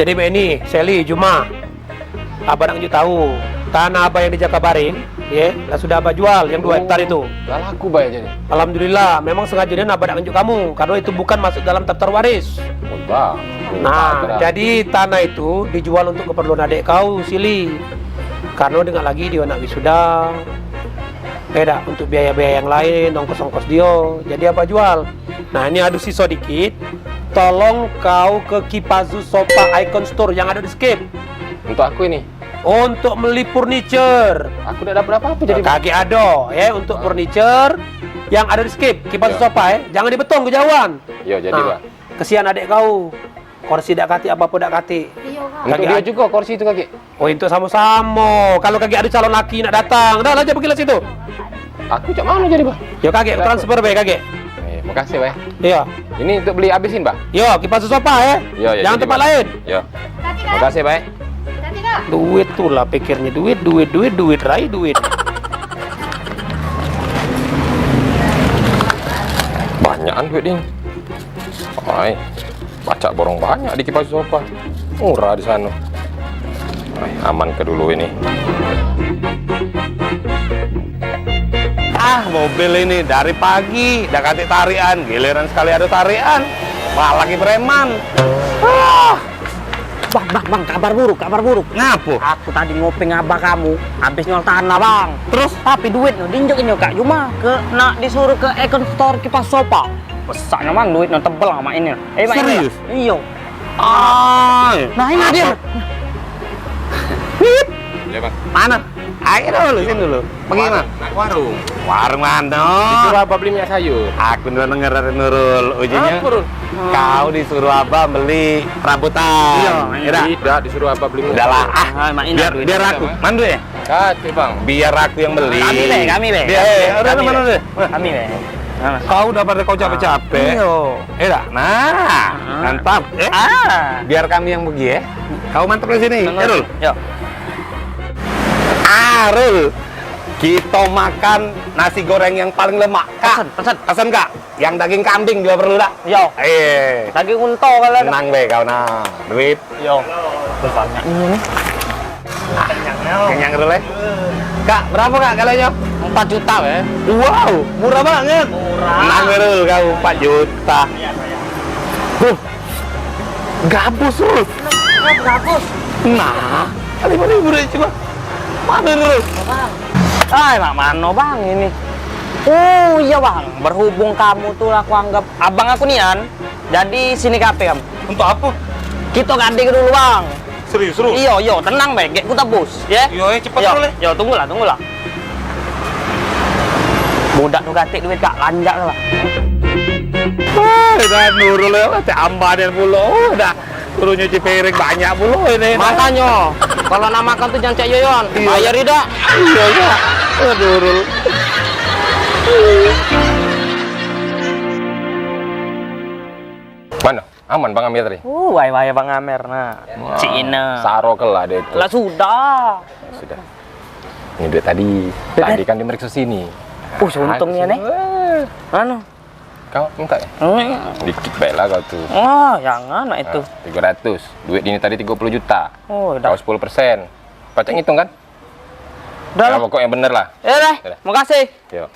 Jadi ini Sally Juma, abang nak tahu tanah abang yang di Jakabaring, ya, lah sudah abang jual yang 2 hektar itu. Gak laku bayar jadi. Alhamdulillah, memang sengaja dia abang nak tunjuk kamu, karena itu bukan masuk dalam daftar waris. Oh, bang. Nah, jadi tanah itu dijual untuk keperluan adik kau, Sili. Karena dengan lagi dia nak wisuda, beda untuk biaya-biaya yang lain, ongkos-ongkos dia. Jadi apa jual? Nah, ini ada sisa dikit. Tolong kau ke Kipazu Sofa Icon Store yang ada di Skip. Untuk aku ini. Untuk beli furniture. Aku udah dapat apa jadi? Kaki ada, ya, untuk furniture yang ada di Skip. Kipazu Yo. Sofa, ya. Jangan dibetong kejauhan. Yo, jadi Nah, Pak. kesian adik kau. Kursi dak kati apa pun dak kati. Untuk dia juga kursi itu kaki. Oh, itu sama-sama. Kalau kaki ada calon laki nak datang, dah aja pergi lah situ. Aku cak mana jadi, Pak? Yo kaki transfer be kaki. Makasih, Pak. Iya. Ini untuk beli habisin, Pak. Yo, Kipazu Sofa ya. Yo, Jangan jadi, tempat Pak. lain. Yo. Makasih, Pak. Duit tuh lah pikirnya, duit, rai duit. Banyakan duit ini. Ay, baca borong banyak di Kipazu Sofa. Murah di sana. Ay, aman ke dulu ini. Ah, mobil ini dari pagi udah kasih tarian, giliran sekali ada tarian malah lagi preman. Bang, kabar buruk. Ngapu? Aku tadi ngopi ngabah kamu, habis nyol tanah bang. Terus? Tapi duit no dinjokin yo kak, cuma nak disuruh ke Icon Store Kipazu Sofa. Besarnya bang, duit no tebel sama ini. Mak, Serius? Ini, iyo. Nah ini Apa? dia. Ya, Bang. Mana? Ayo dulu, sini dulu. Pergi mana? Nak warung. Warung mana? Disuruh apa beli minyak sayur? Aku udah denger dari Nurul. Ujinya Apa, Nurul? kau disuruh abah beli rambutan. Iya, Tidak, disuruh apa beli minyak Udahlah, sayur? Mak, ini biar duit. biar aku. Mandu ya? Kati, Bang. Biar aku yang beli. Kami be. Biar, udah mana deh? Kami be. Kau udah pada kau capek-capek. Iyo. Nah, mantap. Biar kami yang pergi ya. Kau mantap di sini. Ya, Rul. Yo. Rul. Kita makan nasi goreng yang paling lemak. Kak, pesen Kak. Yang daging kambing juga perlu tak? Yo. Lagi unto kalau ada. tenang be kau nah. Duit. Yo. Banyak ini nih. Kenyang Rul ya. Kak, berapa Kak kalanya? 4 juta ya. Wow, murah banget. Tenang be Rul, kau 4 juta. Gabus Rul. Gabus. Nah, 5.000 deh cuma. Mana Rul? Mak mano bang ini. Oh iya bang, berhubung kamu tuh aku anggap abang aku nian, jadi sini kape kamu. Untuk apa? Kita ganti dulu bang. Serius Rul? Iyo, tenang be, kita tebus, ya. Yo, cepet Rul ya. Yo, tunggulah. Budak tuh ganti duit kak, lanjak lah. Udah Nurul ya, cek ambanin puluh. Udah suruh nyuci piring banyak puluh ini. Makanya, kalau nak makan tuh jangan cek yoyon, bayar tidak. Iya ya. Nurul. Mana? Aman, Bang Amir tadi? Wae bang Amer, nah. Cina. Saro kelah deh itu. Lah sudah. Sudah. Ini duit tadi. Tadi kan dimeriksa sini. Untungnya nih. Anu. Kau minta ya? Dikit baik lah kau tuh. Oh, jangan nak itu. 300. Duit ini tadi 30 juta. Oh, Kau udah. 10%. Pacak ngitung kan? Udah Ya, lah. pokoknya bener lah. Ya deh, makasih. Yo.